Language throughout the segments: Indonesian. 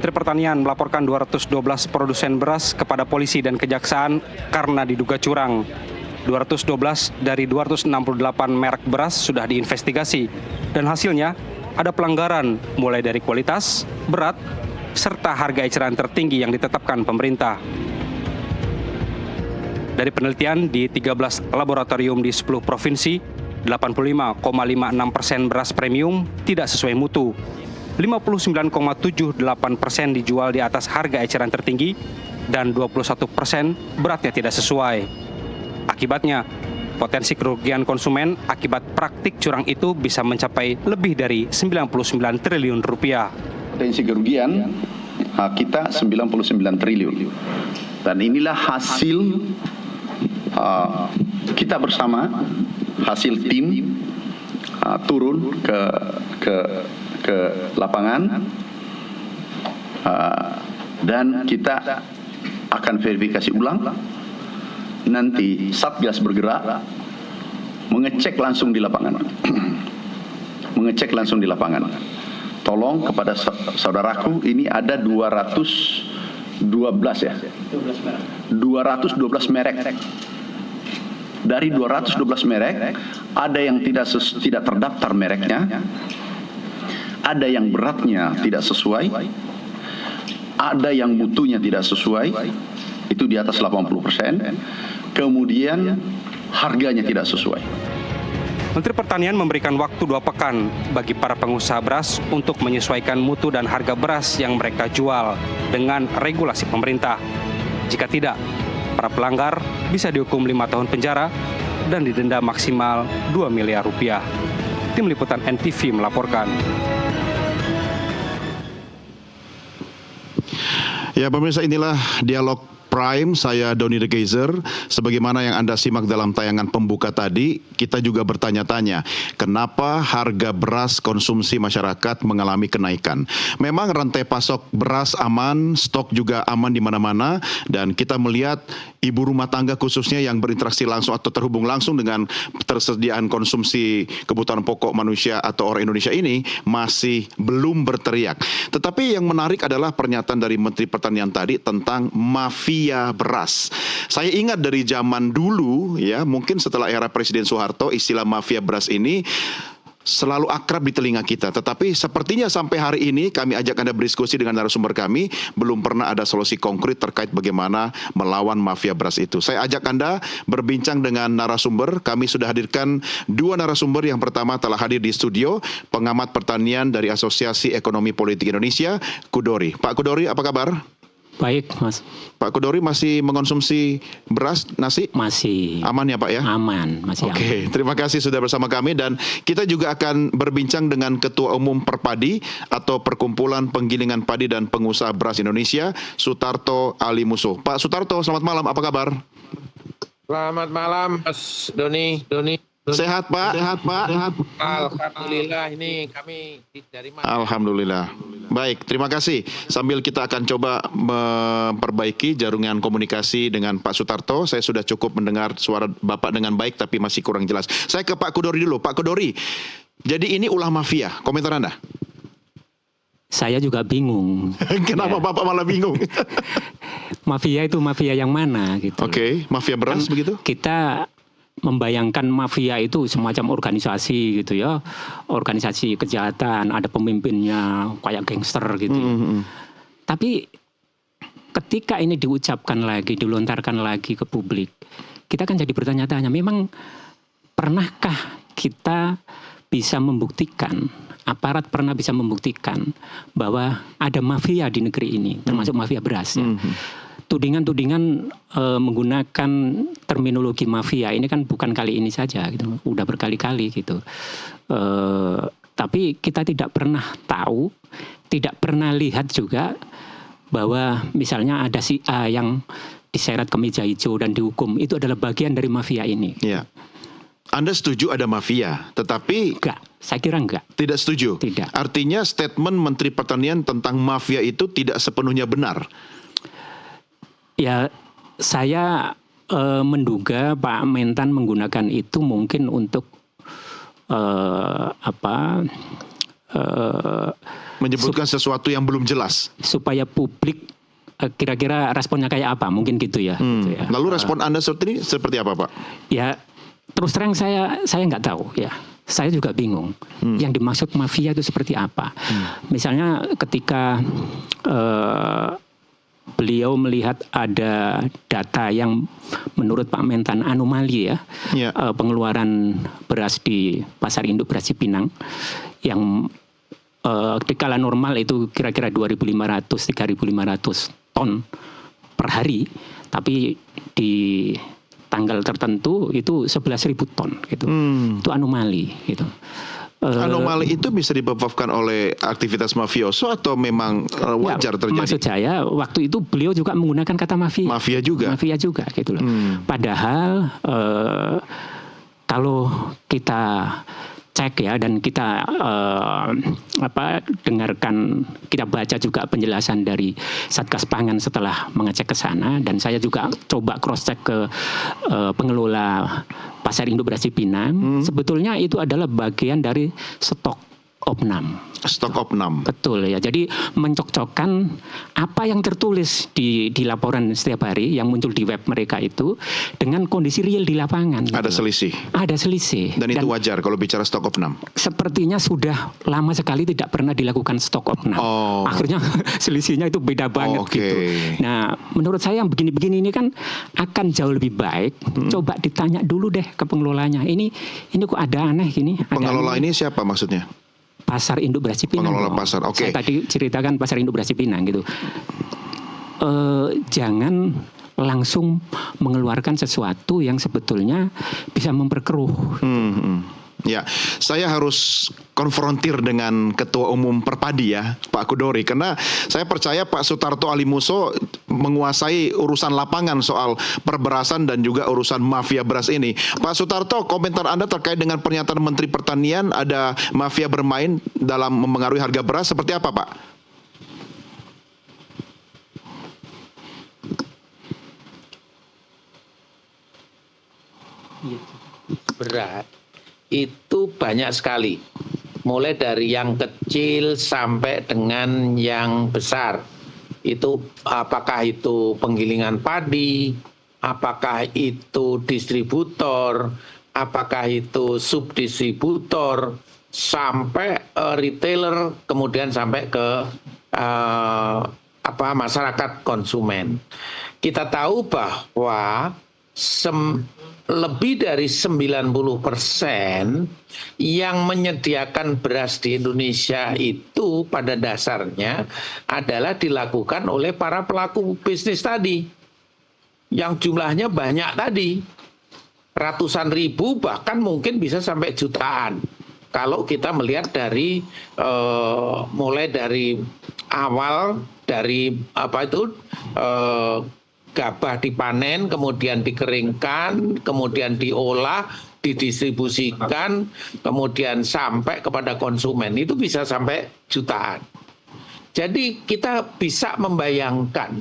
Menteri Pertanian melaporkan 212 produsen beras kepada polisi dan kejaksaan karena diduga curang. 212 dari 268 merek beras sudah diinvestigasi dan hasilnya ada pelanggaran mulai dari kualitas, berat, serta harga eceran tertinggi yang ditetapkan pemerintah. Dari penelitian di 13 laboratorium di 10 provinsi, 85,56% beras premium tidak sesuai mutu. 59,78% dijual di atas harga eceran tertinggi dan 21% beratnya tidak sesuai. Akibatnya, potensi kerugian konsumen akibat praktik curang itu bisa mencapai lebih dari 99 triliun rupiah. Potensi kerugian kita 99 triliun. Dan inilah hasil kita bersama, hasil tim turun ke lapangan dan kita akan verifikasi ulang. Nanti Satgas bergerak mengecek langsung di lapangan. Mengecek langsung di lapangan. Tolong kepada saudaraku, ini ada 212 ya. 212 merek. Dari 212 merek, ada yang tidak terdaftar mereknya, ada yang beratnya tidak sesuai, ada yang mutunya tidak sesuai, itu di atas 80%, kemudian harganya tidak sesuai. Menteri Pertanian memberikan waktu 2 pekan bagi para pengusaha beras untuk menyesuaikan mutu dan harga beras yang mereka jual dengan regulasi pemerintah. Jika tidak, para pelanggar bisa dihukum 5 tahun penjara dan didenda maksimal 2 miliar rupiah. Tim Liputan NTV melaporkan. Ya pemirsa, inilah Dialog Prime, saya Doni De Keyser. Sebagaimana yang Anda simak dalam tayangan pembuka tadi, kita juga bertanya-tanya, kenapa harga beras konsumsi masyarakat mengalami kenaikan? Memang rantai pasok beras aman, stok juga aman di mana-mana, dan kita melihat ibu rumah tangga khususnya yang berinteraksi langsung atau terhubung langsung dengan tersediaan konsumsi kebutuhan pokok manusia atau orang Indonesia ini masih belum berteriak. Tetapi yang menarik adalah pernyataan dari Menteri Pertanian tadi tentang mafia beras. Saya ingat dari zaman dulu ya, mungkin setelah era Presiden Soeharto, istilah mafia beras ini selalu akrab di telinga kita. Tetapi sepertinya sampai hari ini kami ajak Anda berdiskusi dengan narasumber kami, belum pernah ada solusi konkret terkait bagaimana melawan mafia beras itu. Saya ajak Anda berbincang dengan narasumber. Kami sudah hadirkan 2 narasumber. Yang pertama telah hadir di studio, pengamat pertanian dari Asosiasi Ekonomi Politik Indonesia, Kudori. Pak Kudori, apa kabar? Baik, Mas. Pak Kudori masih mengonsumsi beras, nasi? Masih. Aman ya Pak ya? Aman, masih aman. Oke, terima kasih sudah bersama kami, dan kita juga akan berbincang dengan Ketua Umum Perpadi atau Perkumpulan Penggilingan Padi dan Pengusaha Beras Indonesia, Sutarto Ali Musuh. Pak Sutarto, selamat malam, apa kabar? Selamat malam, Mas Doni. Sehat Pak? Sehat Pak? Sehat. Alhamdulillah, ini kami dari mana? Alhamdulillah. Baik, terima kasih. Sambil kita akan coba memperbaiki jaringan komunikasi dengan Pak Sutarto. Saya sudah cukup mendengar suara Bapak dengan baik, tapi masih kurang jelas. Saya ke Pak Kudori dulu. Pak Kudori, jadi ini ulah mafia. Komentar Anda? Saya juga bingung. Kenapa Bapak malah bingung? Mafia itu mafia yang mana gitu. Oke, mafia beras begitu? Kita membayangkan mafia itu semacam organisasi gitu ya, organisasi kejahatan, ada pemimpinnya kayak gangster gitu. Tapi ketika ini diucapkan lagi, dilontarkan lagi ke publik, kita kan jadi bertanya-tanya, memang pernahkah kita bisa membuktikan, aparat pernah bisa membuktikan bahwa ada mafia di negeri ini, termasuk mafia beras ya. Tudingan-tudingan menggunakan terminologi mafia ini kan bukan kali ini saja gitu, udah berkali-kali gitu. Tapi kita tidak pernah tahu, tidak pernah lihat juga bahwa misalnya ada si A yang diseret ke meja hijau dan dihukum, itu adalah bagian dari mafia ini. Iya. Anda setuju ada mafia, tetapi enggak, saya kira enggak. Tidak setuju. Tidak. Artinya statement Menteri Pertanian tentang mafia itu tidak sepenuhnya benar. Ya, saya menduga Pak Mentan menggunakan itu mungkin untuk Menyebutkan sesuatu yang belum jelas. Supaya publik kira-kira responnya kayak apa, mungkin gitu ya. Gitu ya. Lalu respon Anda seperti apa, Pak? Ya, terus terang saya nggak tahu ya. Saya juga bingung. Yang dimaksud mafia itu seperti apa? Misalnya ketika beliau melihat ada data yang menurut Pak Mentan anomali ya, pengeluaran beras di Pasar Induk Beras Cipinang yang di skala normal itu kira-kira 2.500-3.500 ton per hari, tapi di tanggal tertentu itu 11.000 ton gitu. Itu anomali gitu. Anomali itu bisa disebabkan oleh aktivitas mafioso atau memang wajar terjadi? Maksud saya waktu itu beliau juga menggunakan kata mafia. Mafia juga gitu loh. Padahal kalau kita cek ya, dan kita dengarkan, kita baca juga penjelasan dari Satgas Pangan setelah mengecek ke sana, dan saya juga coba cross check ke pengelola Pasar Induk Beras Cipinang, sebetulnya itu adalah bagian dari stok opnam. Stok opnam. Betul ya. Jadi mencocokkan apa yang tertulis di laporan setiap hari yang muncul di web mereka itu dengan kondisi real di lapangan. Ada selisih. Ada selisih. Dan itu wajar kalau bicara stok opnam. Sepertinya sudah lama sekali tidak pernah dilakukan stok opnam. Akhirnya selisihnya itu beda banget gitu. Nah, menurut saya yang begini-begini ini kan akan jauh lebih baik. Coba ditanya dulu deh ke pengelolanya. Ini kok ada aneh gini. Pengelola ini siapa maksudnya? Pasar Induk Beras Cipinang. Pengelola pasar, oke. Saya tadi ceritakan Pasar Induk Beras Cipinang gitu. Jangan langsung mengeluarkan sesuatu yang sebetulnya bisa memperkeruh. Ya, saya harus konfrontir dengan Ketua Umum Perpadi ya, Pak Kudori, karena saya percaya Pak Sutarto Alimuso menguasai urusan lapangan soal perberasan dan juga urusan mafia beras ini. Pak Sutarto, komentar Anda terkait dengan pernyataan Menteri Pertanian ada mafia bermain dalam mempengaruhi harga beras seperti apa, Pak? Berat itu banyak sekali, mulai dari yang kecil sampai dengan yang besar. Itu apakah itu penggilingan padi, apakah itu distributor, apakah itu subdistributor, sampai retailer, kemudian sampai ke masyarakat konsumen. Kita tahu bahwa lebih dari 90% yang menyediakan beras di Indonesia itu pada dasarnya adalah dilakukan oleh para pelaku bisnis tadi, yang jumlahnya banyak tadi, ratusan ribu bahkan mungkin bisa sampai jutaan. Kalau kita melihat dari mulai dari awal dari gabah dipanen, kemudian dikeringkan, kemudian diolah, didistribusikan, kemudian sampai kepada konsumen. Itu bisa sampai jutaan. Jadi kita bisa membayangkan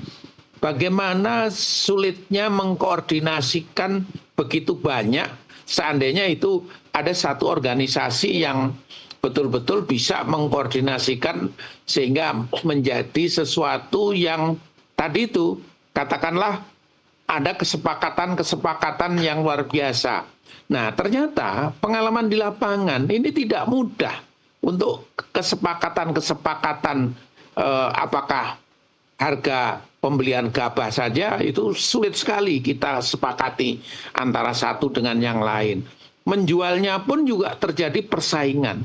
bagaimana sulitnya mengkoordinasikan begitu banyak, seandainya itu ada satu organisasi yang betul-betul bisa mengkoordinasikan sehingga menjadi sesuatu yang tadi itu, katakanlah ada kesepakatan yang luar biasa. Nah, ternyata pengalaman di lapangan ini tidak mudah untuk kesepakatan apakah harga pembelian gabah saja itu sulit sekali kita sepakati antara satu dengan yang lain. Menjualnya pun juga terjadi persaingan.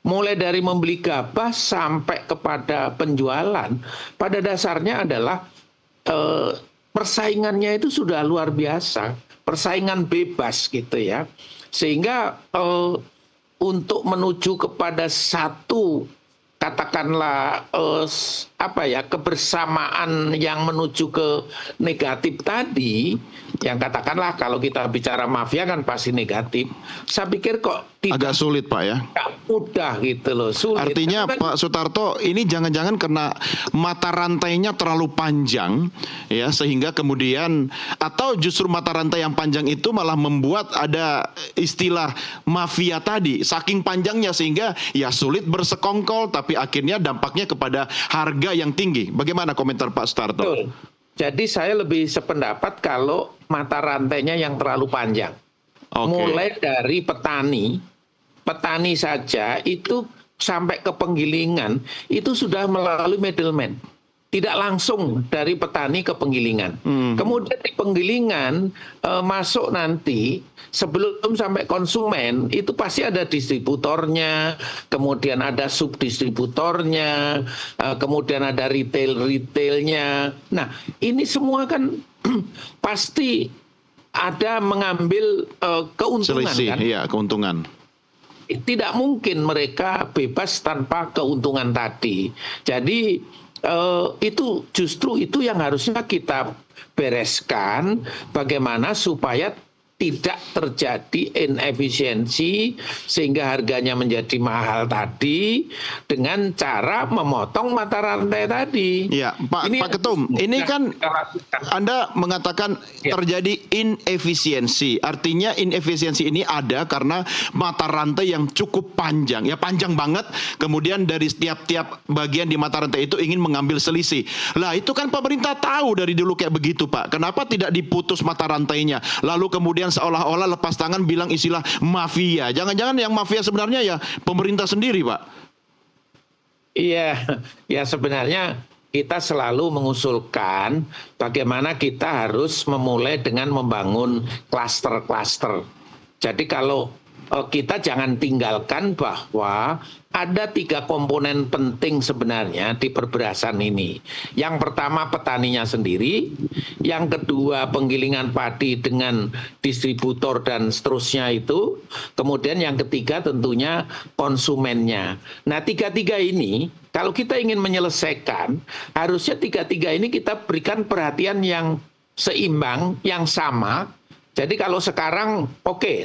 Mulai dari membeli gabah sampai kepada penjualan, pada dasarnya adalah persaingannya itu sudah luar biasa, persaingan bebas gitu ya, sehingga untuk menuju kepada satu katakanlah kebersamaan yang menuju ke negatif tadi, yang katakanlah kalau kita bicara mafia kan pasti negatif. Saya pikir kok agak sulit Pak ya. mudah gitu loh, sulit. Artinya Pak Sutarto, ini jangan-jangan karena mata rantainya terlalu panjang ya, sehingga kemudian, atau justru mata rantai yang panjang itu malah membuat ada istilah mafia tadi, saking panjangnya sehingga ya sulit bersekongkol, tapi akhirnya dampaknya kepada harga yang tinggi. Bagaimana komentar Pak Sutarto? Betul. Jadi saya lebih sependapat kalau mata rantainya yang terlalu panjang. Mulai dari petani saja itu sampai ke penggilingan itu sudah melalui middleman, tidak langsung dari petani ke penggilingan. Kemudian di penggilingan masuk nanti sebelum sampai konsumen itu pasti ada distributornya, kemudian ada subdistributornya, kemudian ada retailnya. Nah ini semua kan pasti ada mengambil keuntungan. Selisih, kan? Iya, keuntungan. Tidak mungkin mereka bebas tanpa keuntungan tadi. Jadi itu justru itu yang harusnya kita bereskan, bagaimana supaya tidak terjadi inefisiensi sehingga harganya menjadi mahal tadi dengan cara memotong mata rantai tadi. Ya, Pak Ketum, ini kan Anda mengatakan terjadi inefisiensi. Artinya inefisiensi ini ada karena mata rantai yang cukup panjang, ya panjang banget. Kemudian dari setiap bagian di mata rantai itu ingin mengambil selisih. Lah itu kan pemerintah tahu dari dulu kayak begitu, Pak. Kenapa tidak diputus mata rantainya? Lalu kemudian seolah-olah lepas tangan bilang istilah mafia. Jangan-jangan yang mafia sebenarnya ya pemerintah sendiri, Pak. Iya, ya sebenarnya kita selalu mengusulkan bagaimana kita harus memulai dengan membangun klaster-klaster. Jadi kalau kita jangan tinggalkan bahwa ada 3 komponen penting sebenarnya di perberasan ini. Yang pertama petaninya sendiri, yang kedua penggilingan padi dengan distributor dan seterusnya itu, kemudian yang ketiga tentunya konsumennya. Nah 3 ini kalau kita ingin menyelesaikan, harusnya 3 ini kita berikan perhatian yang seimbang, yang sama. Jadi kalau sekarang,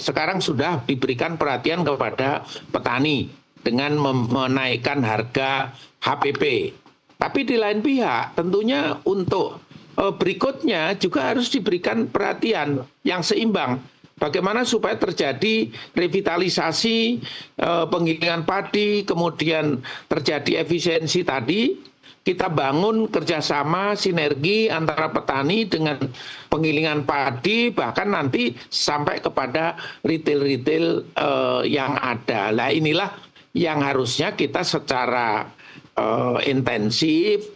sekarang sudah diberikan perhatian kepada petani dengan menaikkan harga HPP. Tapi di lain pihak tentunya untuk berikutnya juga harus diberikan perhatian yang seimbang. Bagaimana supaya terjadi revitalisasi penggilingan padi, kemudian terjadi efisiensi tadi. Kita bangun kerjasama sinergi antara petani dengan penggilingan padi, bahkan nanti sampai kepada retail-retail yang ada. Nah inilah yang harusnya kita secara intensif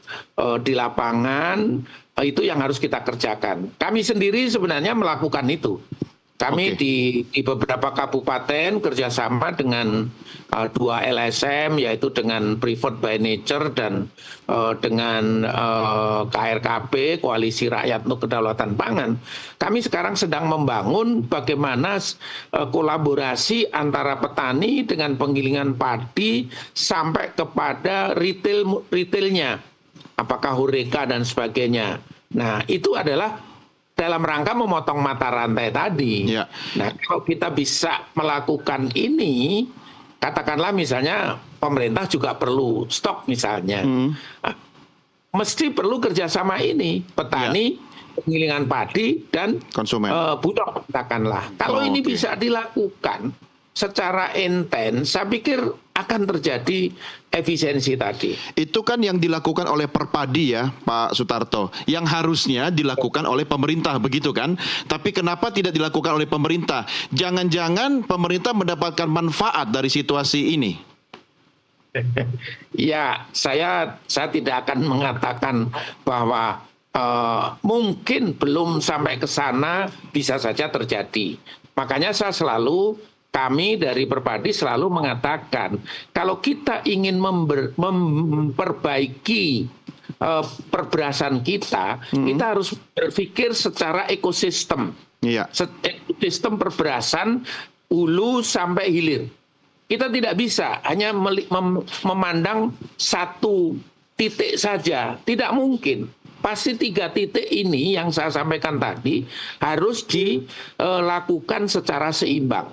di lapangan itu yang harus kita kerjakan. Kami sendiri sebenarnya melakukan itu. Kami di beberapa kabupaten kerjasama dengan 2 LSM, yaitu dengan Privat by Nature dan dengan KRKP, Koalisi Rakyat untuk Kedaulatan Pangan. Kami sekarang sedang membangun bagaimana kolaborasi antara petani dengan penggilingan padi sampai kepada retailnya, apakah Horeca dan sebagainya. Nah itu adalah dalam rangka memotong mata rantai tadi. Ya. Nah, kalau kita bisa melakukan ini, katakanlah misalnya pemerintah juga perlu stok misalnya. Mesti perlu kerjasama ini, petani, penggilingan padi, dan konsumen. Bulog katakanlah. Kalau ini bisa dilakukan secara intens, saya pikir akan terjadi efisiensi tadi. Itu kan yang dilakukan oleh Perpadi ya, Pak Sutarto. Yang harusnya dilakukan oleh pemerintah, begitu kan? Tapi kenapa tidak dilakukan oleh pemerintah? Jangan-jangan pemerintah mendapatkan manfaat dari situasi ini? Ya, saya tidak akan mengatakan bahwa mungkin belum sampai ke sana, bisa saja terjadi. Makanya kami dari Perpadi selalu mengatakan kalau kita ingin memperbaiki perberasan kita harus berpikir secara ekosistem. Ekosistem perberasan hulu sampai hilir. Kita tidak bisa hanya memandang satu titik saja, tidak mungkin. Pasti 3 titik ini yang saya sampaikan tadi harus dilakukan secara seimbang.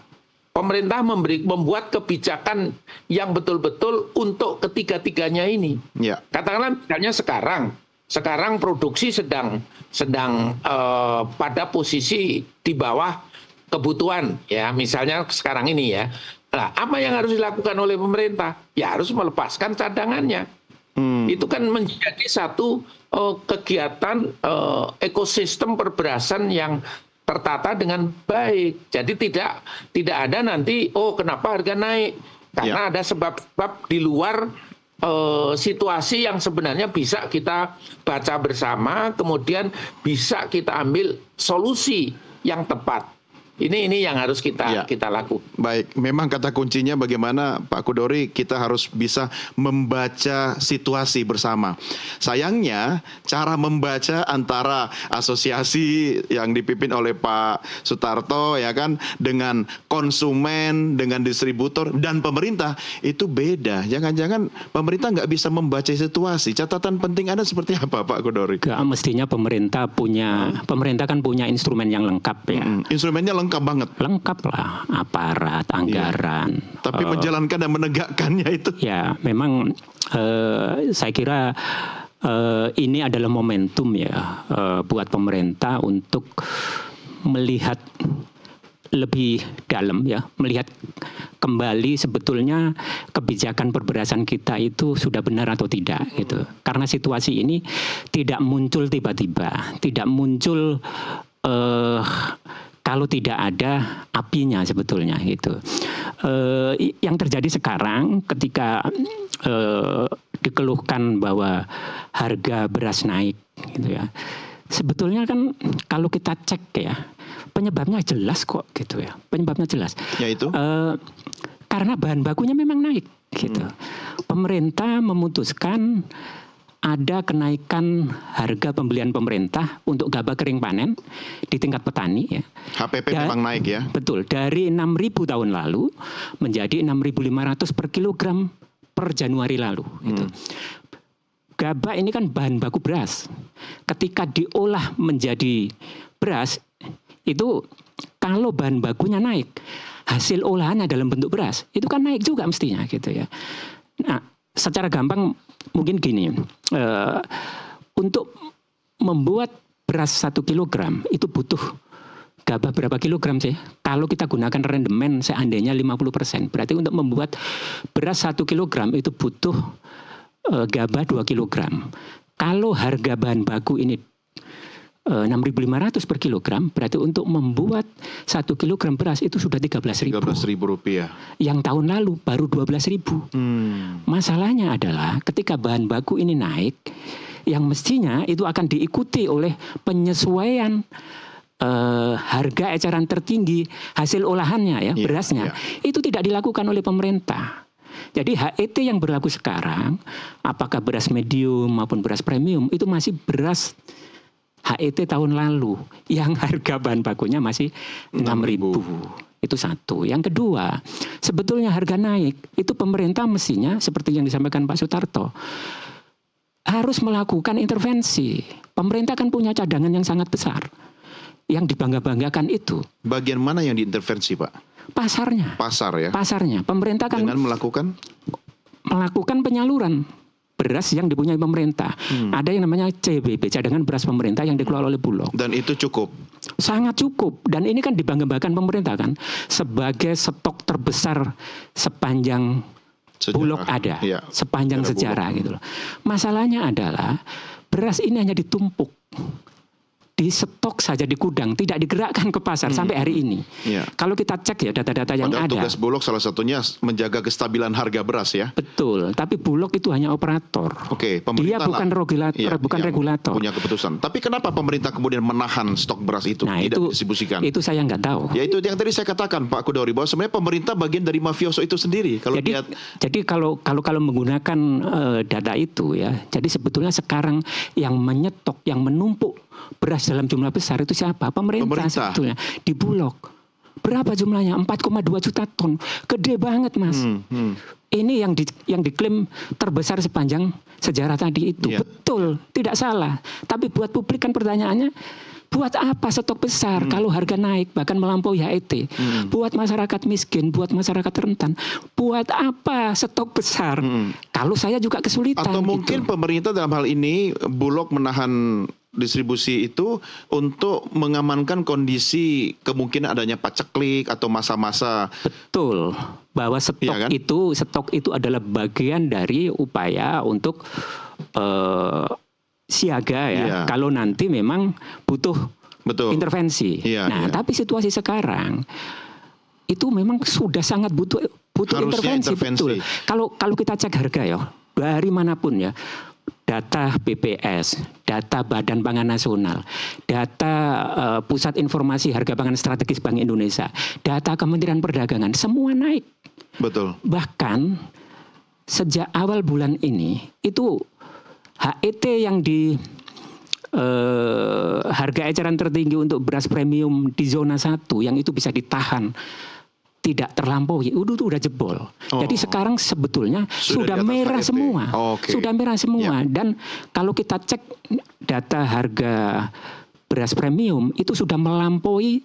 pemerintah membuat kebijakan yang betul-betul untuk ketiga-tiganya ini. Ya. Katakanlah misalnya sekarang produksi sedang pada posisi di bawah kebutuhan, ya misalnya sekarang ini ya. Nah, apa yang harus dilakukan oleh pemerintah? Ya harus melepaskan cadangannya. Itu kan menjadi satu kegiatan ekosistem perberasan yang tertata dengan baik. Jadi tidak ada nanti kenapa harga naik? Karena ada sebab-sebab di luar situasi yang sebenarnya bisa kita baca bersama, kemudian bisa kita ambil solusi yang tepat. Ini yang harus kita lakukan. Baik, memang kata kuncinya bagaimana Pak Kudori, kita harus bisa membaca situasi bersama. Sayangnya cara membaca antara asosiasi yang dipimpin oleh Pak Sutarto ya kan, dengan konsumen, dengan distributor dan pemerintah itu beda. Jangan-jangan pemerintah nggak bisa membaca situasi. Catatan penting Anda seperti apa Pak Kudori? Mestinya pemerintah kan punya instrumen yang lengkap ya. Instrumennya lengkap banget. Lengkap lah, aparat, anggaran. Tapi menjalankan dan menegakkannya itu. Ya, memang saya kira ini adalah momentum ya buat pemerintah untuk melihat lebih dalam ya, melihat kembali sebetulnya kebijakan perberasan kita itu sudah benar atau tidak gitu. Karena situasi ini tidak muncul tiba-tiba, tidak muncul kalau tidak ada apinya sebetulnya gitu. Yang terjadi sekarang ketika dikeluhkan bahwa harga beras naik gitu ya. Sebetulnya kan kalau kita cek ya, penyebabnya jelas kok gitu ya. Penyebabnya jelas. Yaitu? Karena bahan bakunya memang naik gitu. Pemerintah memutuskan ada kenaikan harga pembelian pemerintah untuk gabah kering panen di tingkat petani ya. HPP memang naik ya. Betul, dari 6.000 tahun lalu menjadi 6.500 per kilogram per Januari lalu gitu. Gabah ini kan bahan baku beras. Ketika diolah menjadi beras itu kalau bahan bakunya naik, hasil olahannya dalam bentuk beras itu kan naik juga mestinya gitu ya. Nah, secara gampang mungkin gini, untuk membuat beras 1 kilogram itu butuh gabah berapa kilogram sih? Kalau kita gunakan rendemen seandainya 50%, berarti untuk membuat beras 1 kilogram itu butuh gabah 2 kilogram. Kalau harga bahan baku ini 6.500 per kilogram, berarti untuk membuat 1 kilogram beras itu sudah 13.000. 13.000 rupiah. Yang tahun lalu baru 12.000. Masalahnya adalah ketika bahan baku ini naik, yang mestinya itu akan diikuti oleh penyesuaian harga eceran tertinggi hasil olahannya ya, berasnya. Itu tidak dilakukan oleh pemerintah. Jadi HET yang berlaku sekarang, apakah beras medium maupun beras premium, itu masih beras HET tahun lalu yang harga bahan bakunya masih 6.000. Itu satu. Yang kedua, sebetulnya harga naik itu pemerintah mestinya seperti yang disampaikan Pak Sutarto harus melakukan intervensi. Pemerintah kan punya cadangan yang sangat besar. Yang dibangga-banggakan itu. Bagian mana yang diintervensi, Pak? Pasarnya. Pasar ya? Pasarnya. Pemerintah kan dengan melakukan penyaluran beras yang dipunyai pemerintah. Ada yang namanya CBP, cadangan beras pemerintah yang dikelola oleh Bulog. Dan itu cukup? Sangat cukup. Dan ini kan dibangga-banggakan pemerintah kan sebagai stok terbesar sepanjang sejarah. Bulog ada. Ya, sepanjang sejarah gitu loh. Masalahnya adalah beras ini hanya ditumpuk, di stok saja di gudang, tidak digerakkan ke pasar sampai hari ini. Ya. Kalau kita cek ya data-data yang ada. Tugas Bulog salah satunya menjaga kestabilan harga beras ya. Betul, tapi Bulog itu hanya operator. Oke, dia bukan regulator. Punya keputusan. Tapi kenapa pemerintah kemudian menahan stok beras itu, tidak didistribusikan? Itu saya nggak tahu. Ya itu yang tadi saya katakan Pak Kudori, bahwa sebenarnya pemerintah bagian dari mafioso itu sendiri. Jadi kalau menggunakan data itu ya, jadi sebetulnya sekarang yang menyetok, yang menumpuk beras dalam jumlah besar itu siapa? Pemerintah. Sebetulnya di Bulog. Berapa jumlahnya? 4,2 juta ton. Gede banget Mas. Ini yang diklaim terbesar sepanjang sejarah tadi itu. Betul, tidak salah. Tapi buat publik kan pertanyaannya, Buat apa stok besar kalau harga naik bahkan melampaui HET? Buat masyarakat miskin, buat masyarakat rentan. Buat apa stok besar kalau saya juga kesulitan? Atau mungkin pemerintah dalam hal ini Bulog menahan distribusi itu untuk mengamankan kondisi kemungkinan adanya paceklik atau masa-masa. Betul, bahwa stok Iya kan? stok itu adalah bagian dari upaya untuk siaga ya. Iya. Kalau nanti memang butuh Betul. intervensi. Iya, Nah, iya. tapi situasi sekarang itu memang sudah sangat butuh Harusnya intervensi. intervensi. Betul. Kalau kita cek harga ya dari manapun ya, data BPS, data Badan Pangan Nasional, data Pusat Informasi Harga Pangan Strategis Bank Indonesia, data Kementerian Perdagangan, semua naik. Betul. Bahkan sejak awal bulan ini itu HET yang di harga eceran tertinggi untuk beras premium di zona 1 yang itu bisa ditahan tidak terlampaui, itu udah jebol. Jadi sekarang sebetulnya Sudah sudah di atas merah HET. semua. Oke. Sudah merah semua. Dan kalau kita cek data harga beras premium itu sudah melampaui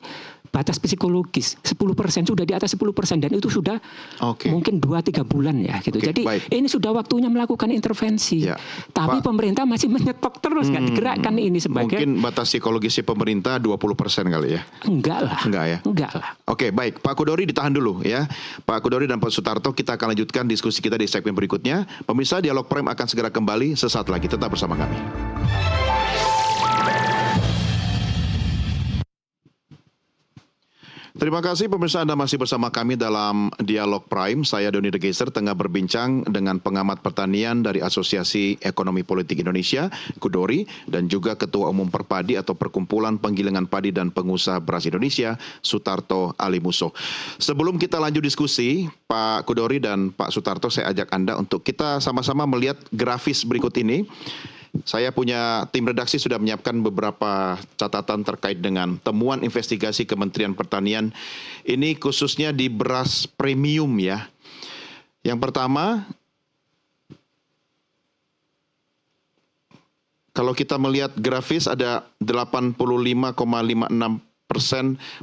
batas psikologis 10%, sudah di atas 10% dan itu sudah Oke. mungkin 2-3 bulan ya gitu. Oke, Jadi baik. ini sudah waktunya melakukan intervensi. Ya. Tapi Pak, pemerintah masih menyetok terus, nggak digerakkan ini sebagai Mungkin batas psikologisnya pemerintah 20% kali ya. enggak lah. Enggak ya? Enggak lah. Oke, baik. Pak Kudori ditahan dulu ya. Pak Kudori dan Pak Sutarto, kita akan lanjutkan diskusi kita di segmen berikutnya. Pemirsa, Dialog Prime akan segera kembali sesaat lagi. Tetap bersama kami. Terima kasih pemirsa, Anda masih bersama kami dalam Dialog Prime. Saya Doni De Geyser tengah berbincang dengan pengamat pertanian dari Asosiasi Ekonomi Politik Indonesia, Kudori, dan juga Ketua Umum Perpadi atau Perkumpulan Penggilingan Padi dan Pengusaha Beras Indonesia, Sutarto Alimuso. Sebelum kita lanjut diskusi, Pak Kudori dan Pak Sutarto, saya ajak Anda untuk kita sama-sama melihat grafis berikut ini. Saya punya tim redaksi sudah menyiapkan beberapa catatan terkait dengan temuan investigasi Kementerian Pertanian. Ini khususnya di beras premium ya. Yang pertama, kalau kita melihat grafis ada 85,56%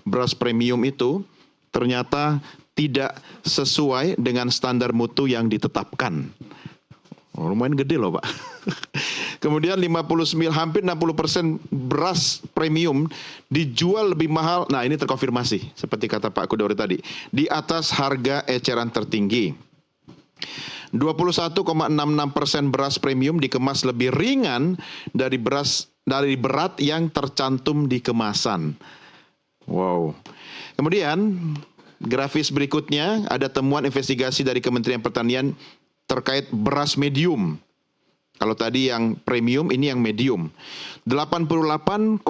beras premium itu ternyata tidak sesuai dengan standar mutu yang ditetapkan. Oh, lumayan gede loh Pak. Kemudian hampir 60% beras premium dijual lebih mahal. Nah ini terkonfirmasi seperti kata Pak Kudori tadi. Di atas harga eceran tertinggi. 21,66% beras premium dikemas lebih ringan dari berat yang tercantum di kemasan. Wow. Kemudian grafis berikutnya ada temuan investigasi dari Kementerian Pertanian terkait beras medium. Kalau tadi yang premium, ini yang medium. 88,24%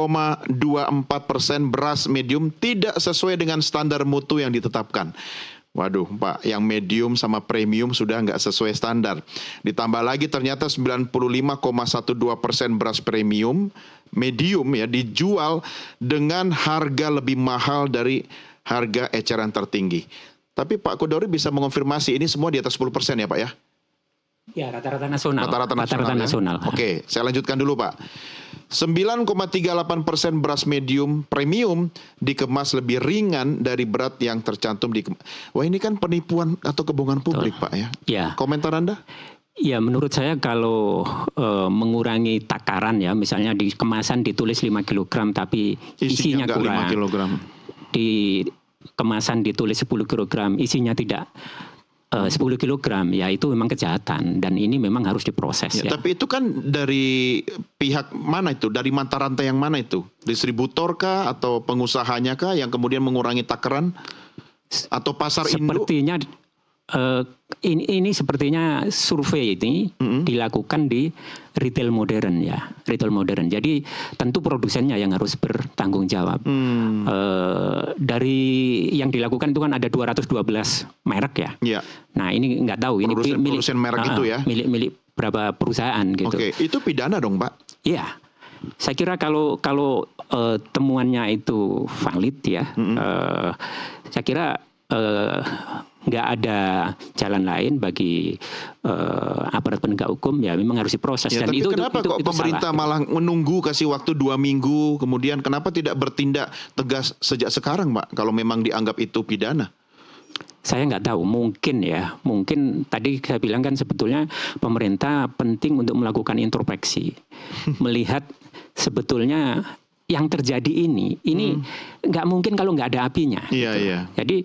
beras medium tidak sesuai dengan standar mutu yang ditetapkan. Waduh Pak, yang medium sama premium sudah nggak sesuai standar. Ditambah lagi ternyata 95,12% beras premium, medium ya, dijual dengan harga lebih mahal dari harga eceran tertinggi. Tapi Pak Kudori bisa mengonfirmasi ini semua di atas 10% ya Pak ya? Ya, rata-rata nasional. Rata-rata nasional. Ya? Oke, saya lanjutkan dulu Pak. 9,38% beras medium premium dikemas lebih ringan dari berat yang tercantum di. Wah ini kan penipuan atau kebohongan publik Pak ya? Ya. Komentar Anda? Ya menurut saya kalau mengurangi takaran ya, misalnya di kemasan ditulis 5 kg tapi isinya kurang. 5 kg. Di kemasan ditulis 10 kg, isinya tidak 10 kg, ya itu memang kejahatan dan ini memang harus diproses ya. Tapi itu kan dari pihak mana itu? Dari mata rantai yang mana itu? Distributor kah atau pengusahanya kah yang kemudian mengurangi takaran atau pasar induk? Sepertinya ini sepertinya survei ini dilakukan di retail modern ya, retail modern. Jadi tentu produsennya yang harus bertanggung jawab. Dari yang dilakukan itu kan ada 212 merek ya. Ya. Nah ini nggak tahu ini produsen merek itu ya. Milik berapa perusahaan gitu. Oke, itu pidana dong Pak? Iya. Saya kira kalau temuannya itu valid ya, saya kira nggak ada jalan lain bagi aparat penegak hukum, ya memang harus diproses. Ya, Dan tapi kenapa kok pemerintah salah, malah menunggu kasih waktu 2 minggu, kemudian kenapa tidak bertindak tegas sejak sekarang, Pak, kalau memang dianggap itu pidana? Saya nggak tahu, mungkin tadi saya bilang kan sebetulnya pemerintah penting untuk melakukan introspeksi, melihat sebetulnya yang terjadi ini nggak mungkin kalau nggak ada apinya. Iya, gitu. iya. Jadi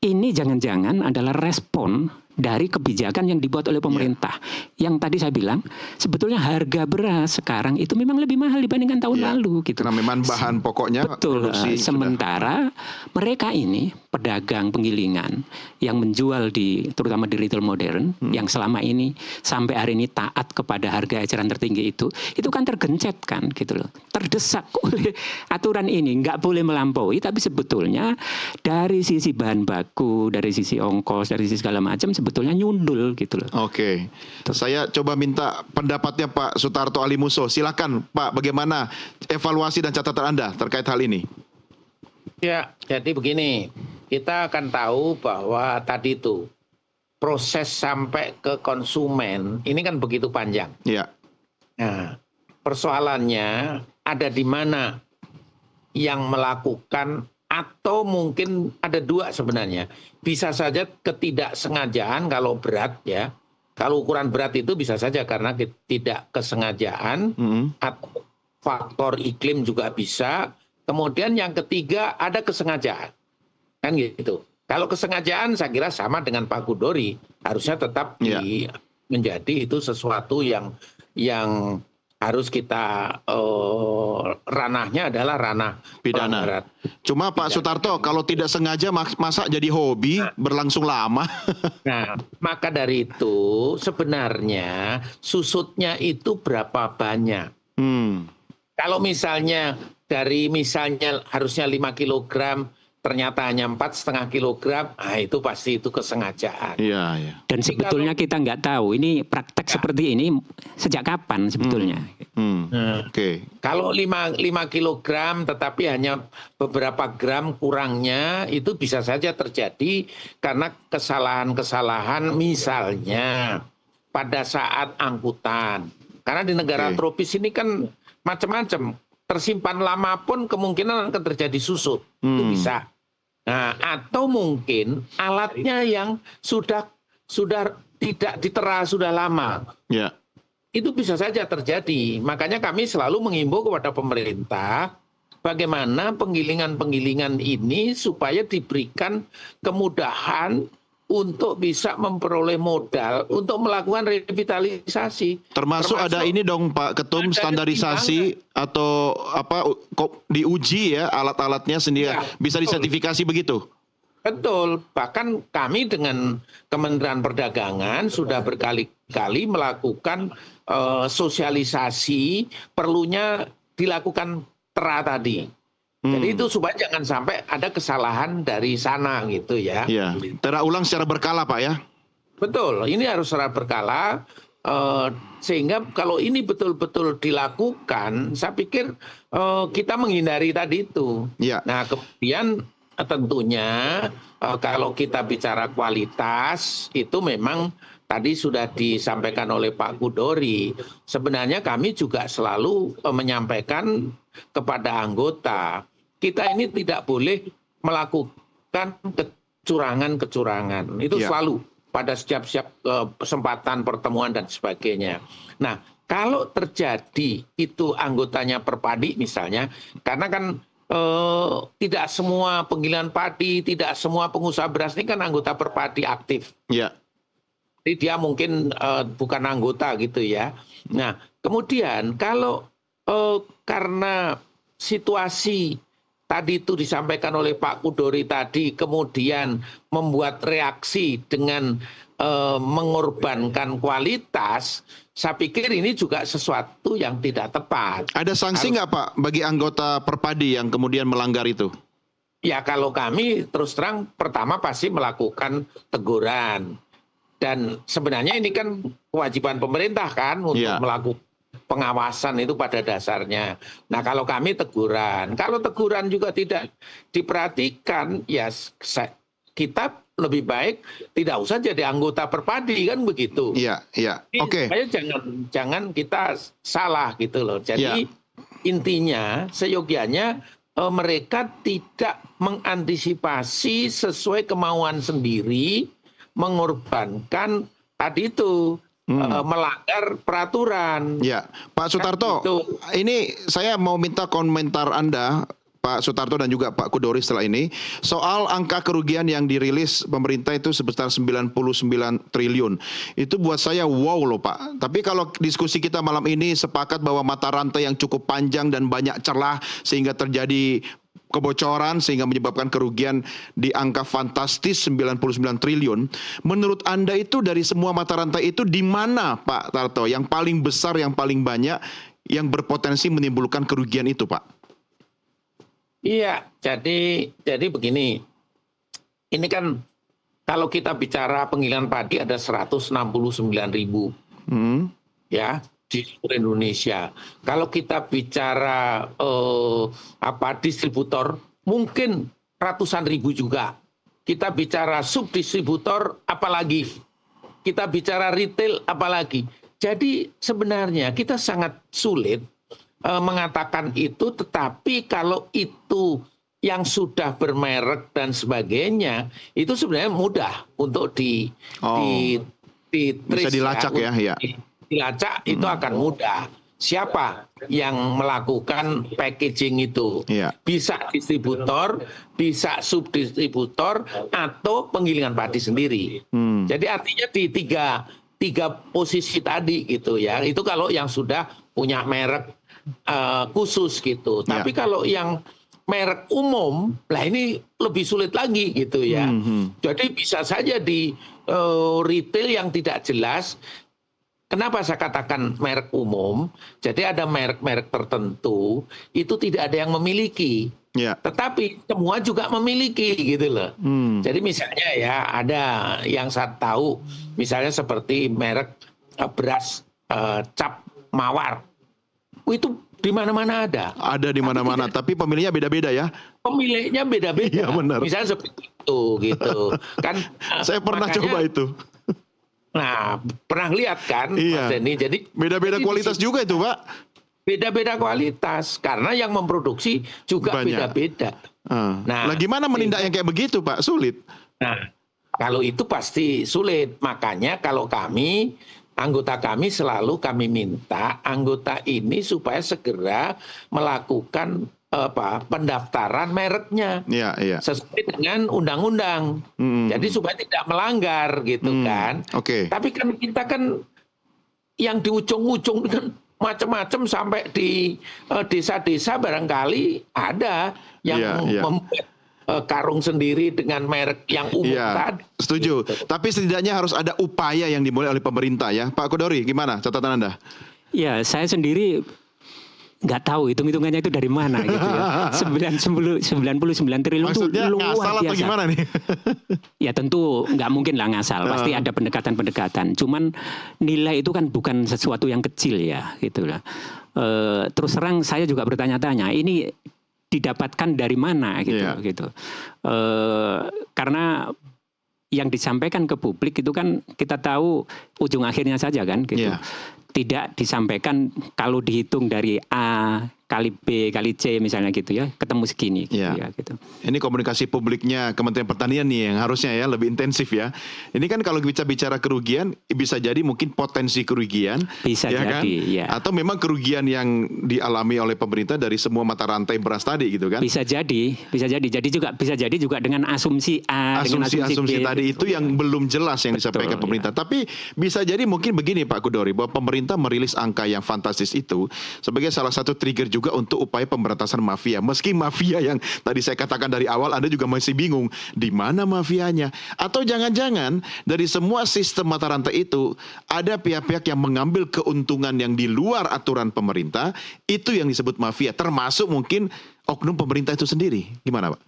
ini jangan-jangan adalah respon dari kebijakan yang dibuat oleh pemerintah. Yang tadi saya bilang, sebetulnya harga beras sekarang itu memang lebih mahal dibandingkan tahun lalu. Gitu. Karena memang bahan pokoknya Betul. Sementara mereka ini pedagang penggilingan yang menjual terutama di retail modern, yang selama ini sampai hari ini taat kepada harga eceran tertinggi itu kan tergencet kan gitu loh. Terdesak oleh aturan ini, nggak boleh melampaui, tapi sebetulnya dari sisi bahan baku, dari sisi ongkos, dari sisi segala macam sebetulnya nyundul gitu loh. Oke. Saya coba minta pendapatnya Pak Sutarto Alimuso. Silakan Pak, bagaimana evaluasi dan catatan Anda terkait hal ini? Ya, jadi begini, kita akan tahu bahwa tadi itu proses sampai ke konsumen ini kan begitu panjang. Ya. Nah, persoalannya ada di mana yang melakukan, atau mungkin ada dua sebenarnya. Bisa saja ketidaksengajaan kalau berat ya. Kalau ukuran berat itu bisa saja karena tidak kesengajaan, atau faktor iklim juga bisa. Kemudian yang ketiga ada kesengajaan. Kan gitu. Kalau kesengajaan saya kira sama dengan Pak Kudori, harusnya tetap menjadi itu sesuatu yang harus kita ranahnya adalah ranah pidana. pelanggaran. Cuma Pak Sutarto, kalau tidak sengaja masa jadi hobi berlangsung lama. Nah, maka dari itu sebenarnya susutnya itu berapa banyak? Kalau misalnya harusnya 5 kilogram, ternyata hanya 4,5 kilogram, itu pasti itu kesengajaan. Iya, iya. Dan sebetulnya kita nggak tahu ini praktek seperti ini sejak kapan sebetulnya. Oke. Kalau 5 kilogram tetapi hanya beberapa gram kurangnya, itu bisa saja terjadi karena kesalahan-kesalahan misalnya pada saat angkutan. Karena di negara tropis ini kan macam-macam. Tersimpan lama pun kemungkinan akan terjadi susut. Itu bisa. Nah, atau mungkin alatnya yang sudah tidak ditera sudah lama. Ya. Itu bisa saja terjadi. Makanya kami selalu mengimbau kepada pemerintah bagaimana penggilingan-penggilingan ini supaya diberikan kemudahan untuk bisa memperoleh modal untuk melakukan revitalisasi. Termasuk ada ini dong Pak Ketum, standarisasi atau diuji ya alat-alatnya sendiri, bisa disertifikasi begitu. Betul, bahkan kami dengan Kementerian Perdagangan sudah berkali-kali melakukan sosialisasi perlunya dilakukan tera tadi. Jadi itu supaya jangan sampai ada kesalahan dari sana gitu ya. Iya. Tera ulang secara berkala Pak ya. Betul, ini harus secara berkala sehingga kalau ini betul-betul dilakukan, saya pikir kita menghindari tadi itu. Ya. Nah kemudian tentunya kalau kita bicara kualitas itu memang tadi sudah disampaikan oleh Pak Kudori. Sebenarnya kami juga selalu menyampaikan kepada anggota, kita ini tidak boleh melakukan kecurangan-kecurangan. Itu selalu pada setiap kesempatan pertemuan dan sebagainya. Nah, kalau terjadi itu anggotanya Perpadi misalnya, karena kan tidak semua penggilingan padi, tidak semua pengusaha beras ini kan anggota Perpadi aktif. Iya. Jadi dia mungkin bukan anggota gitu ya. Nah, kemudian kalau karena situasi tadi itu disampaikan oleh Pak Kudori tadi, kemudian membuat reaksi dengan mengorbankan kualitas, saya pikir ini juga sesuatu yang tidak tepat. Ada sanksi nggak Pak bagi anggota Perpadi yang kemudian melanggar itu? Ya kalau kami terus terang pertama pasti melakukan teguran. Dan sebenarnya ini kan kewajiban pemerintah kan untuk melakukan pengawasan itu pada dasarnya. Nah kalau kami teguran, kalau teguran juga tidak diperhatikan, ya kita lebih baik tidak usah jadi anggota Perpadi kan begitu. Iya, iya. Oke. Supaya jangan kita salah gitu loh. Jadi intinya seyogianya mereka tidak mengantisipasi sesuai kemauan sendiri, mengorbankan tadi itu melanggar peraturan. Ya, Pak Sutarto, ini saya mau minta komentar Anda, Pak Sutarto dan juga Pak Kudori setelah ini soal angka kerugian yang dirilis pemerintah itu sebesar 99 triliun. Itu buat saya wow loh Pak. Tapi kalau diskusi kita malam ini sepakat bahwa mata rantai yang cukup panjang dan banyak celah sehingga terjadi kebocoran sehingga menyebabkan kerugian di angka fantastis 99 triliun. Menurut Anda itu dari semua mata rantai itu di mana Pak Tarto yang paling besar, yang paling banyak yang berpotensi menimbulkan kerugian itu Pak? Iya, jadi begini. Ini kan kalau kita bicara penggilingan padi ada 169.000 ya di seluruh Indonesia. Kalau kita bicara distributor mungkin ratusan ribu juga. Kita bicara subdistributor apalagi. Kita bicara retail apalagi. Jadi sebenarnya kita sangat sulit mengatakan itu, tetapi kalau itu yang sudah bermerek dan sebagainya itu sebenarnya mudah untuk bisa dilacak ya. Dilacak itu akan mudah. Siapa yang melakukan packaging itu? Bisa distributor, bisa subdistributor atau penggilingan padi sendiri. Jadi artinya di tiga posisi tadi gitu ya. Itu kalau yang sudah punya merek khusus gitu. Tapi kalau yang merek umum, lah ini lebih sulit lagi gitu ya. Jadi bisa saja di retail yang tidak jelas. Kenapa saya katakan merek umum? Jadi ada merek-merek tertentu itu tidak ada yang memiliki. Tetapi semua juga memiliki gitu loh. Jadi misalnya ya ada yang saya tahu, misalnya seperti merek beras cap mawar. Itu di mana-mana ada. Ada di mana-mana, tapi pemiliknya beda-beda ya. Pemiliknya beda-beda. Iya, benar. Misalnya seperti itu gitu. Kan saya pernah coba itu. Nah, pernah lihat kan Mas Denny? Jadi beda-beda kualitas juga itu, Pak. Beda-beda kualitas karena yang memproduksi juga beda-beda. Nah, gimana menindak yang kayak begitu, Pak? Sulit. Nah, kalau itu pasti sulit. Makanya kalau anggota kami selalu kami minta anggota ini supaya segera melakukan pendaftaran mereknya sesuai dengan undang-undang. Jadi supaya tidak melanggar gitu kan. Tapi kan kita kan yang di ujung-ujung kan macam-macam sampai di desa-desa barangkali ada yang membuat karung sendiri dengan merek yang umum tadi. Setuju. Gitu. Tapi setidaknya harus ada upaya yang dimulai oleh pemerintah ya. Pak Kudori, gimana catatan Anda? Ya, saya sendiri nggak tahu hitung-hitungannya itu dari mana gitu ya. 99 triliun itu luar biasa. Atau gimana nih? Ya tentu nggak mungkin lah ngasal. Pasti ada pendekatan-pendekatan. Cuman nilai itu kan bukan sesuatu yang kecil ya gitu lah. Terus terang saya juga bertanya-tanya, ini didapatkan dari mana gitu. Karena yang disampaikan ke publik itu kan kita tahu ujung akhirnya saja kan gitu. Tidak disampaikan kalau dihitung dari A kali B kali C misalnya gitu ya, ketemu segini gitu ya gitu. Ini komunikasi publiknya Kementerian Pertanian nih yang harusnya ya lebih intensif ya. Ini kan kalau bicara kerugian bisa jadi mungkin potensi kerugian bisa ya jadi kan? ya. Atau memang kerugian yang dialami oleh pemerintah dari semua mata rantai beras tadi gitu kan. Bisa jadi. Jadi juga bisa jadi juga dengan asumsi A dengan asumsi B, tadi itu yang belum jelas yang disampaikan pemerintah. Tapi bisa jadi mungkin begini Pak Kudori, bahwa pemerintah merilis angka yang fantastis itu sebagai salah satu trigger juga untuk upaya pemberantasan mafia. Meski mafia yang tadi saya katakan dari awal Anda juga masih bingung di mana mafianya. Atau jangan-jangan dari semua sistem mata rantai itu ada pihak-pihak yang mengambil keuntungan yang di luar aturan pemerintah, itu yang disebut mafia. Termasuk mungkin oknum pemerintah itu sendiri. Gimana Pak?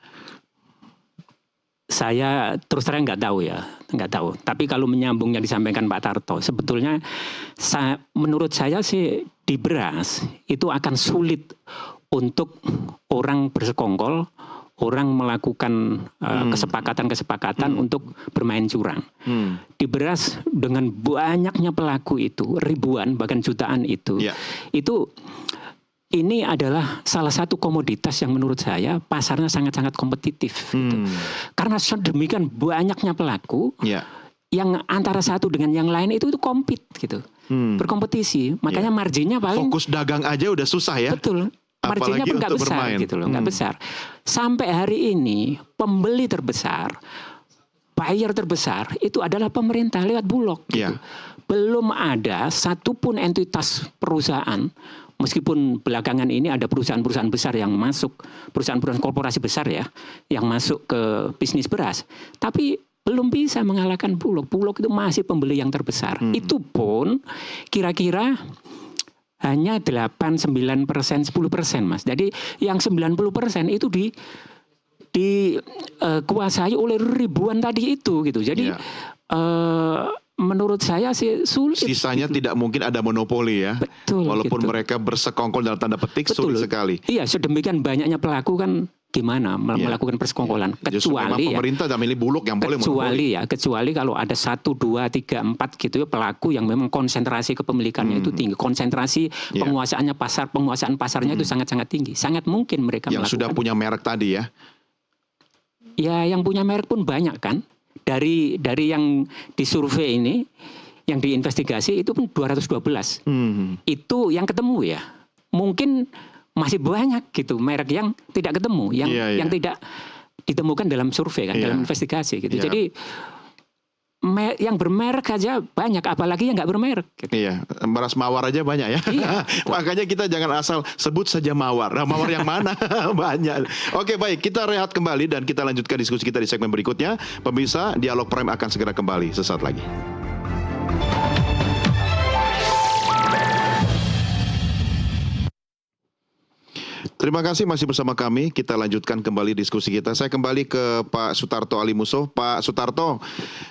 Saya terus terang nggak tahu. Tapi kalau menyambung yang disampaikan Pak Tarto, sebetulnya menurut saya sih di beras itu akan sulit untuk orang bersekongkol orang melakukan kesepakatan-kesepakatan untuk bermain curang. Di beras dengan banyaknya pelaku itu, ribuan bahkan jutaan itu, ini adalah salah satu komoditas yang menurut saya pasarnya sangat-sangat kompetitif. Gitu. Karena sedemikian banyaknya pelaku, yang antara satu dengan yang lain itu compete gitu, berkompetisi. Makanya marginnya paling fokus dagang aja udah susah ya. Betul. Marginnya pun nggak besar bermain. gitu loh, nggak besar. Sampai hari ini pembeli terbesar, buyer terbesar itu adalah pemerintah lewat Bulog. Gitu. Belum ada satupun entitas perusahaan, meskipun belakangan ini ada perusahaan-perusahaan besar yang masuk, perusahaan-perusahaan korporasi besar ya, yang masuk ke bisnis beras, tapi belum bisa mengalahkan Bulog. Bulog itu masih pembeli yang terbesar. Itu pun kira-kira hanya 8-9%, 10% Mas. Jadi yang 90% itu dikuasai oleh ribuan tadi itu gitu. Jadi menurut saya sih sulit. Sisanya gitu. Tidak mungkin ada monopoli ya. Betul. Walaupun gitu. Mereka bersekongkol dalam tanda petik, sulit sekali. Iya, sedemikian banyaknya pelaku kan gimana melakukan persekongkolan, kecuali pemerintah dan milih Bulog yang boleh monopoli. Kecuali kalau ada 1, 2, 3, 4 gitu ya pelaku yang memang konsentrasi kepemilikannya itu tinggi, konsentrasi penguasaannya penguasaan pasarnya itu sangat-sangat tinggi, sangat mungkin mereka yang sudah punya merek tadi ya. Ya, yang punya merek pun banyak kan. Dari yang disurvei ini, yang diinvestigasi itu pun 212. Itu yang ketemu ya. Mungkin masih banyak gitu merek yang tidak ketemu, yang tidak ditemukan dalam survei kan, dalam investigasi gitu. Jadi yang bermerek aja banyak, apalagi yang nggak bermerek. Gitu. Iya, beras mawar aja banyak ya. Makanya kita jangan asal sebut saja mawar. Nah, mawar yang mana? Banyak. Oke, baik, kita rehat kembali dan kita lanjutkan diskusi kita di segmen berikutnya. Pemirsa, Dialog Prime akan segera kembali sesaat lagi. Terima kasih masih bersama kami. Kita lanjutkan kembali diskusi kita. Saya kembali ke Pak Sutarto Alimusuh. Pak Sutarto,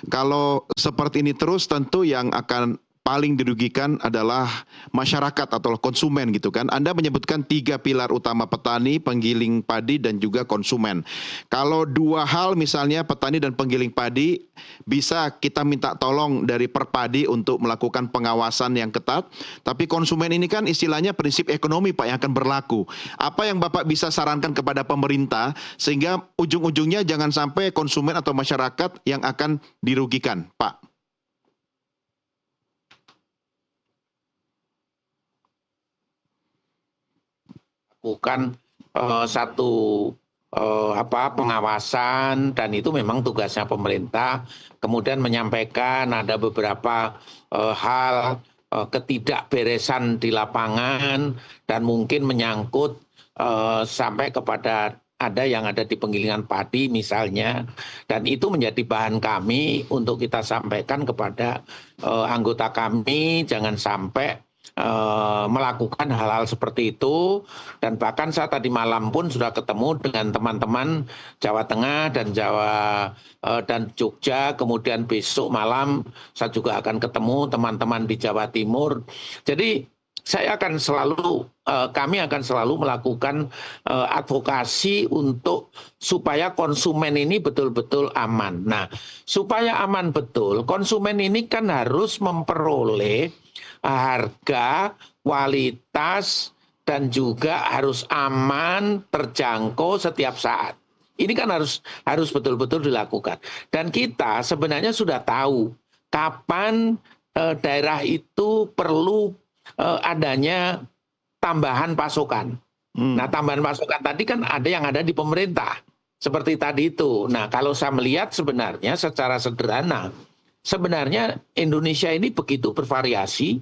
kalau seperti ini terus tentu yang akan paling dirugikan adalah masyarakat atau konsumen gitu kan. Anda menyebutkan 3 pilar utama: petani, penggiling padi, dan juga konsumen. Kalau 2 hal misalnya petani dan penggiling padi bisa kita minta tolong dari Perpadi untuk melakukan pengawasan yang ketat. Tapi konsumen ini kan istilahnya prinsip ekonomi Pak yang akan berlaku. Apa yang Bapak bisa sarankan kepada pemerintah sehingga ujung-ujungnya jangan sampai konsumen atau masyarakat yang akan dirugikan Pak? Bukan satu pengawasan, dan itu memang tugasnya pemerintah. Kemudian menyampaikan ada beberapa hal ketidakberesan di lapangan dan mungkin menyangkut sampai kepada ada yang ada di penggilingan padi misalnya, dan itu menjadi bahan kami untuk kita sampaikan kepada anggota kami, jangan sampai melakukan hal-hal seperti itu. Dan bahkan saya tadi malam pun sudah ketemu dengan teman-teman Jawa Tengah dan dan Jogja. Kemudian besok malam saya juga akan ketemu teman-teman di Jawa Timur. Jadi saya akan kami akan selalu melakukan advokasi untuk supaya konsumen ini betul-betul aman. Nah, supaya aman betul, konsumen ini kan harus memperoleh harga, kualitas, dan juga harus aman, terjangkau setiap saat. Ini kan harus betul-betul dilakukan. Dan kita sebenarnya sudah tahu kapan daerah itu perlu adanya tambahan pasokan. Nah, tambahan pasokan tadi kan ada yang ada di pemerintah. Seperti tadi itu. Nah, kalau saya melihat sebenarnya secara sederhana, sebenarnya Indonesia ini begitu bervariasi.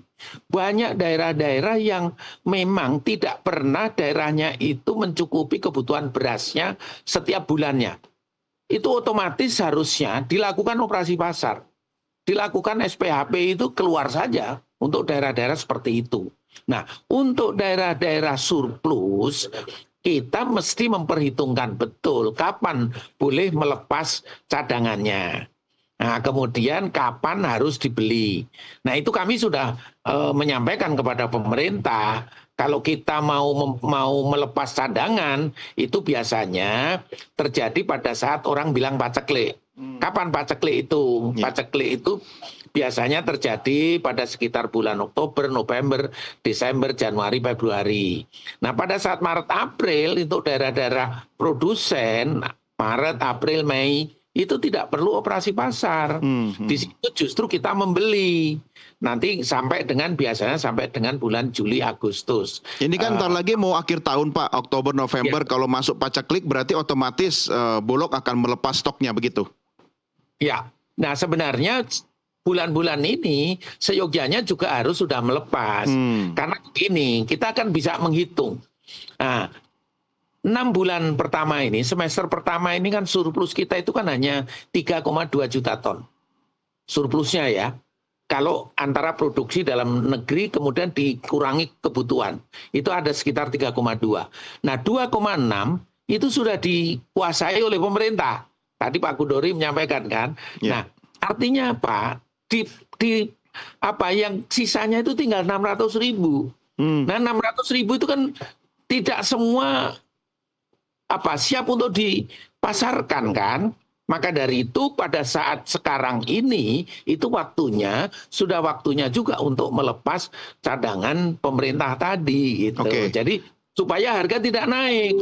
Banyak daerah-daerah yang memang tidak pernah daerahnya itu mencukupi kebutuhan berasnya setiap bulannya. Itu otomatis harusnya dilakukan operasi pasar. Dilakukan SPHP itu keluar saja untuk daerah-daerah seperti itu. Nah, untuk daerah-daerah surplus, kita mesti memperhitungkan betul kapan boleh melepas cadangannya. Nah, kemudian kapan harus dibeli. Nah, itu kami sudah menyampaikan kepada pemerintah, kalau kita mau melepas cadangan, itu biasanya terjadi pada saat orang bilang paceklik. Kapan paceklik itu? Paceklik itu biasanya terjadi pada sekitar bulan Oktober, November, Desember, Januari, Februari. Nah, pada saat Maret, April, untuk daerah-daerah produsen, Maret, April, Mei, itu tidak perlu operasi pasar. Di situ justru kita membeli. Nanti biasanya sampai dengan bulan Juli, Agustus. Ini kan ntar lagi mau akhir tahun Pak, Oktober, November, kalau masuk paceklik berarti otomatis Bulog akan melepas stoknya begitu? Ya, nah sebenarnya bulan-bulan ini seyogyanya juga harus sudah melepas. Karena begini, kita akan bisa menghitung. Nah, 6 bulan pertama ini, semester pertama ini kan surplus kita itu kan hanya 3,2 juta ton. Surplusnya ya. Kalau antara produksi dalam negeri kemudian dikurangi kebutuhan. Itu ada sekitar 3,2. Nah 2,6 itu sudah dikuasai oleh pemerintah. Tadi Pak Kudori menyampaikan kan. Nah artinya apa? Yang sisanya itu tinggal 600.000. Nah 600.000 itu kan tidak semua siap untuk dipasarkan kan. Maka dari itu pada saat sekarang ini itu sudah waktunya juga untuk melepas cadangan pemerintah tadi gitu. Jadi supaya harga tidak naik.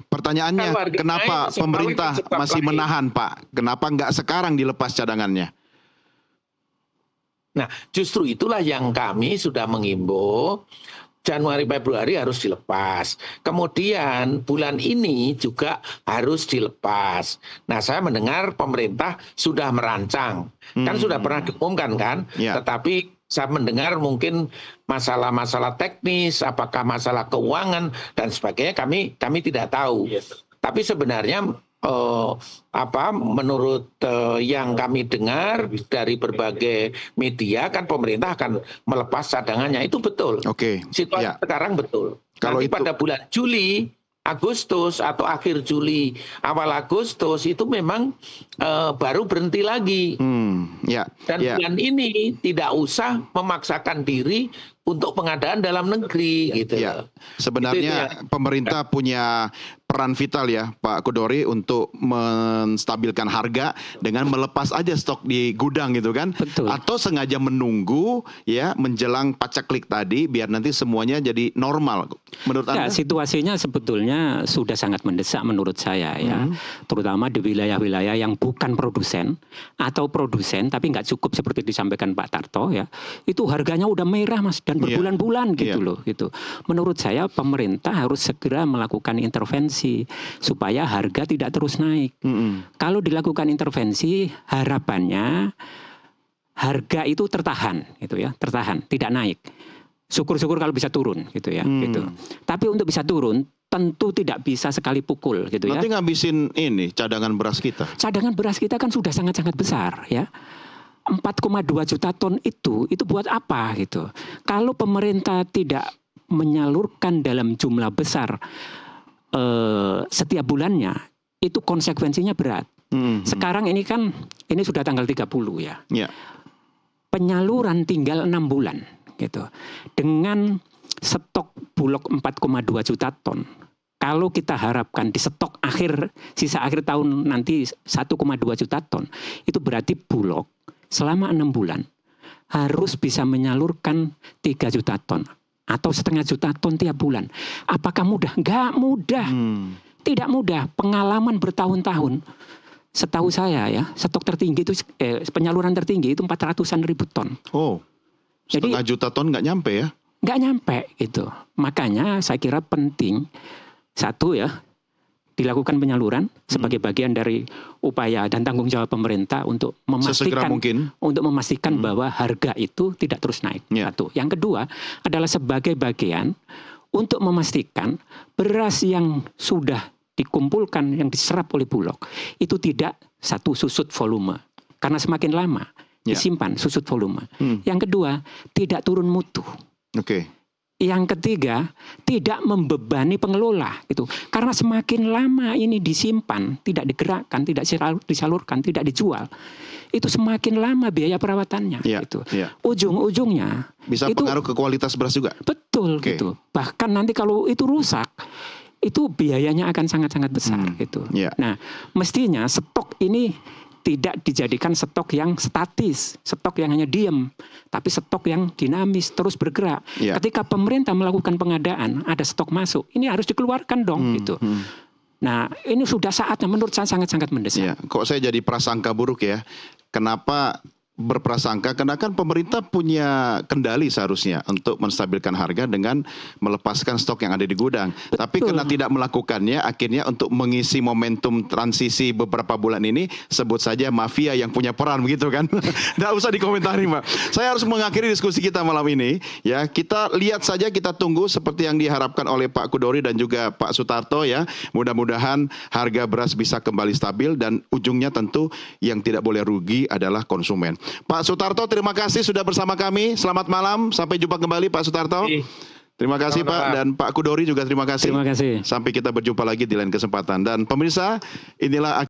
Pertanyaannya kenapa naik, pemerintah masih menahan Pak? Kenapa nggak sekarang dilepas cadangannya? Nah justru itulah yang kami sudah menghimbau Januari Februari harus dilepas. Kemudian bulan ini juga harus dilepas. Nah, saya mendengar pemerintah sudah merancang. Kan sudah pernah diumumkan kan? Tetapi saya mendengar mungkin masalah-masalah teknis, apakah masalah keuangan dan sebagainya kami tidak tahu. Tapi sebenarnya menurut yang kami dengar dari berbagai media kan pemerintah akan melepas cadangannya, itu betul. Situasi sekarang betul. Kalau nanti pada bulan Juli, Agustus atau akhir Juli, awal Agustus itu memang baru berhenti lagi. Dan bulan ini tidak usah memaksakan diri untuk pengadaan dalam negeri gitu. Sebenarnya pemerintah punya peran vital ya Pak Kudori untuk menstabilkan harga dengan melepas aja stok di gudang gitu kan. Betul. Atau sengaja menunggu ya menjelang paceklik tadi biar nanti semuanya jadi normal. Menurut Anda? Situasinya sebetulnya sudah sangat mendesak menurut saya ya. Terutama di wilayah-wilayah yang bukan produsen atau produsen tapi nggak cukup seperti disampaikan Pak Tarto ya. Itu harganya udah merah Mas dan berbulan-bulan gitu loh gitu. Menurut saya pemerintah harus segera melakukan intervensi supaya harga tidak terus naik. Kalau dilakukan intervensi, harapannya harga itu tertahan, gitu ya, tertahan, tidak naik. Syukur-syukur kalau bisa turun, gitu ya. Gitu. Tapi untuk bisa turun, tentu tidak bisa sekali pukul, gitu ya. Nanti ngabisin ini cadangan beras kita. Cadangan beras kita kan sudah sangat-sangat besar, ya. 4,2 juta ton itu buat apa, gitu? Kalau pemerintah tidak menyalurkan dalam jumlah besar setiap bulannya, itu konsekuensinya berat. Sekarang ini kan, ini sudah tanggal 30 ya. Penyaluran tinggal 6 bulan gitu. Dengan stok Bulog 4,2 juta ton. Kalau kita harapkan di stok sisa akhir tahun nanti 1,2 juta ton, itu berarti Bulog selama 6 bulan harus bisa menyalurkan 3 juta ton. Atau 0,5 juta ton tiap bulan. Apakah mudah? Nggak mudah. Tidak mudah. Pengalaman bertahun-tahun. Setahu saya ya, stok tertinggi itu, penyaluran tertinggi itu 400-an ribu ton. Jadi 0,5 juta ton nggak nyampe ya? Nggak nyampe gitu. Makanya saya kira penting, satu ya, dilakukan penyaluran sebagai bagian dari upaya dan tanggung jawab pemerintah untuk memastikan bahwa harga itu tidak terus naik. Satu. Yang kedua adalah sebagai bagian untuk memastikan beras yang sudah dikumpulkan, yang diserap oleh Bulog itu tidak satu susut volume, karena semakin lama disimpan susut volume. Yang kedua tidak turun mutu. yang ketiga, tidak membebani pengelola gitu. Karena semakin lama ini disimpan, tidak digerakkan, tidak disalurkan, tidak dijual, itu semakin lama biaya perawatannya gitu. Ujung-ujungnya bisa itu pengaruh ke kualitas beras juga. Betul gitu. Bahkan nanti kalau itu rusak, itu biayanya akan sangat-sangat besar gitu. Nah, mestinya stok ini tidak dijadikan stok yang statis, stok yang hanya diem, tapi stok yang dinamis, terus bergerak. Ketika pemerintah melakukan pengadaan, ada stok masuk, ini harus dikeluarkan dong gitu. Nah, ini sudah saatnya menurut saya sangat-sangat mendesak. Kok saya jadi prasangka buruk ya? Kenapa berprasangka? Karena kan pemerintah punya kendali seharusnya untuk menstabilkan harga dengan melepaskan stok yang ada di gudang. Betul. Tapi karena tidak melakukannya, akhirnya untuk mengisi momentum transisi beberapa bulan ini, sebut saja mafia yang punya peran, begitu kan? Nggak usah dikomentari, Pak. Saya harus mengakhiri diskusi kita malam ini. Ya, kita lihat saja, kita tunggu seperti yang diharapkan oleh Pak Kudori dan juga Pak Sutarto ya. Mudah-mudahan harga beras bisa kembali stabil dan ujungnya tentu yang tidak boleh rugi adalah konsumen. Pak Sutarto, terima kasih sudah bersama kami. Selamat malam, sampai jumpa kembali Pak Sutarto. Terima kasih Pak, dan Pak Kudori juga terima kasih. Terima kasih. Sampai kita berjumpa lagi di lain kesempatan. Dan pemirsa, inilah